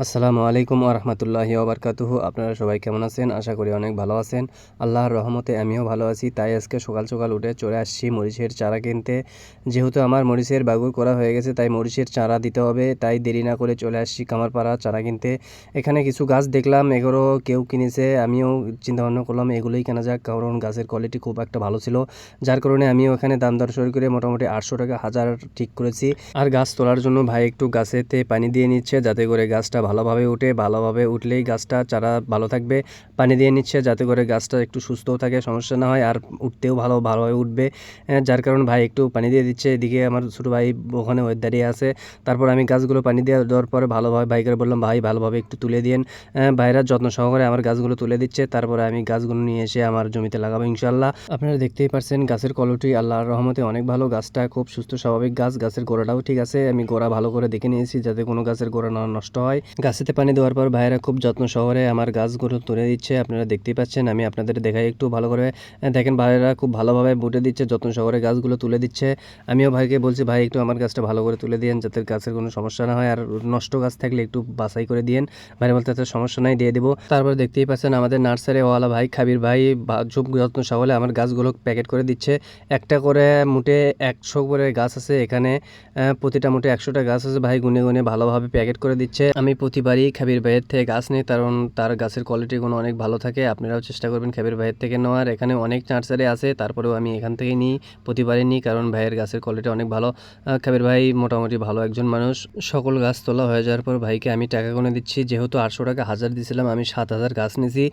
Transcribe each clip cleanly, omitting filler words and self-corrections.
আসসালামু আলাইকুম ওরহমতুল্লাহি ওবরকাতুহু। আপনারা সবাই কেমন আছেন? আশা করি অনেক ভালো আছেন। আল্লাহর রহমতে আমিও ভালো আছি। তাই আজকে সকাল সকাল উঠে চলে আসছি মরিচের চারা কিনতে। যেহেতু আমার মরিচের বাগুর করা হয়ে গেছে, তাই মরিচের চারা দিতে হবে। তাই দেরি না করে চলে আসছি কামারপাড়া চারা কিনতে। এখানে কিছু গাছ দেখলাম, এগুলো কেউ কিনেছে, আমিও চিন্তা ভাবনা করলাম এগুলোই কেনা যাক, কারণ গাছের কোয়ালিটি খুব একটা ভালো ছিল। যার কারণে আমিও এখানে দাম দর সই করে মোটামুটি 800 টাকা হাজার ঠিক করেছি। আর গাছ তোলার জন্য ভাই একটু গাছেতে পানি দিয়ে নিচ্ছে, যাতে করে গাছটা ভালোভাবে উঠে। ভালোভাবে উঠলেই গাছটা চারা ভালো থাকবে। পানি দিয়ে নিচ্ছে যাতে করে গাছটা একটু সুস্থও থাকে, সমস্যা না হয়, আর উঠতেও ভালোভাবে উঠবে। যার কারণে ভাই একটু পানি দিয়ে দিচ্ছে। এদিকে আমার ছোটো ভাই ওখানে দাঁড়িয়ে আছে। তারপর আমি গাছগুলো পানি দেওয়ার পরে ভালোভাবে ভাইকে বললাম, ভাই ভালোভাবে একটু তুলে দিন। ভাইরা যত্ন সহকারে আমার গাছগুলো তুলে দিচ্ছে। তারপরে আমি গাছগুলো নিয়ে এসে আমার জমিতে লাগাবো ইনশাল্লাহ। আপনারা দেখতেই পারছেন গাছের কোয়ালিটি আল্লাহর রহমতে অনেক ভালো। গাছটা খুব সুস্থ স্বাভাবিক গাছ, গাছের গোড়াটাও ঠিক আছে। আমি গোড়া ভালো করে দেখে নিয়েছি যাতে কোনো গাছের গোড়া না নষ্ট হয়। গাছেতে পানি দেওয়ার পর ভাইয়েরা খুব যত্ন সহকারে আমার গাছগুলো তুলে দিচ্ছে। আপনারা দেখতেই পাচ্ছেন, আমি আপনাদের দেখাই একটু ভালো করে। দেখেন ভাইয়েরা খুব ভালোভাবে বুটে দিচ্ছে, যত্ন সহকারে গাছগুলো তুলে দিচ্ছে। আমিও ভাইকে বলছি, ভাই একটু আমার গাছটা ভালো করে তুলে দিন যাতে গাছের কোনো সমস্যা না হয়, আর নষ্ট গাছ থাকলে একটু বাছাই করে দিন। ভাই বলতে সমস্যা নাই, দিয়ে দেবো। তারপর দেখতেই পাচ্ছেন আমাদের নার্সারি ওয়ালা ভাই খাবির ভাই খুব যত্ন সহকারে আমার গাছগুলো প্যাকেট করে দিচ্ছে। একটা করে মুটে 100 করে গাছ আছে এখানে। প্রতিটা মুটে 100টা গাছ আছে। ভাই গুনে গুনে ভালোভাবে প্যাকেট করে দিচ্ছে। আমি প্রতিবারই খাবির ভাইয়ের থেকে গাছ নিই, কারণ তার গাছের কোয়ালিটিগুলো অনেক ভালো থাকে। আপনারাও চেষ্টা করবেন খাবির ভাইয়ের থেকে নেওয়ার। এখানে অনেক নার্সারি আছে, তারপরেও আমি এখান থেকেই নিই, প্রতিবারই নিই, কারণ ভাইয়ের গাছের কোয়ালিটি অনেক ভালো। খাবির ভাই মোটামুটি ভালো একজন মানুষ। সকল গাছ তোলা হয়ে যাওয়ার পর ভাইকে আমি টাকা গুনে দিচ্ছি। যেহেতু 800 টাকা হাজার দিয়েছিলাম, আমি 7000 গাছ নিয়েছি।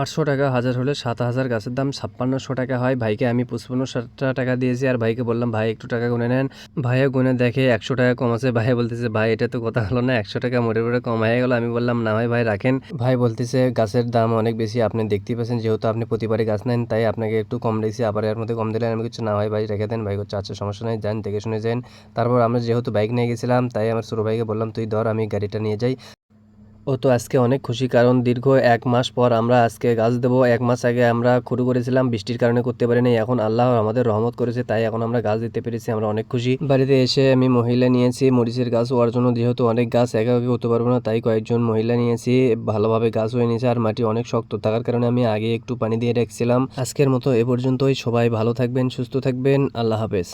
800 টাকা হাজার হলে 7000 গাছের দাম 5600 টাকা হয়। ভাইকে আমি 55 টাকা দিয়েছি, আর ভাইকে বললাম ভাই একটু টাকা গুনে নেন। ভাইয়া গুনে দেখে 100 টাকা কম আছে। ভাই বলতেছে, ভাই এটা তো কথা হলো না, 100 টাকা মোটে মোটে কম হয়ে গেল। আমি বললাম না ভাই, ভাই রাখেন। ভাই বলতেছে গাছের দাম অনেক বেশি, আপনি দেখতেই পাচ্ছেন, যেহেতু আপনি প্রতিবারই গাছ নেন তাই আপনাকে একটু কম দিয়েছি, আবার এর মধ্যে কম দিলেন। আমি কিছু না, ভাই রেখে দেন। ভাই করছে আচ্ছা সমস্যা নেই, যান দেখে শুনে যান। তারপর আমরা যেহেতু বাইক নিয়ে গেছিলাম, তাই আমার ছোটো ভাইকে বললাম তুই ধর, আমি গাড়িটা নিয়ে যাই। ও তো আজকে অনেক খুশি, কারণ দীর্ঘ 1 মাস পর আমরা আজকে গাছ দেবো। 1 মাস আগে আমরা শুরু করেছিলাম, বৃষ্টির কারণে করতে পারিনি। এখন আল্লাহ আমাদের রহমত করেছে, তাই এখন আমরা গাছ দিতে পেরেছি, আমরা অনেক খুশি। বাড়িতে এসে আমি মহিলা নিয়েছি মরিচের গাছ হওয়ার জন্য, যেহেতু অনেক গাছ একা একা করতে পারবো না, তাই কয়েকজন মহিলা নিয়েছি। ভালোভাবে গাছ হয়ে নিয়েছে, আর মাটি অনেক শক্ত থাকার কারণে আমি আগে একটু পানি দিয়ে রেখেছিলাম। আজকের মতো এ পর্যন্তই। সবাই ভালো থাকবেন, সুস্থ থাকবেন, আল্লাহ হাফেজ।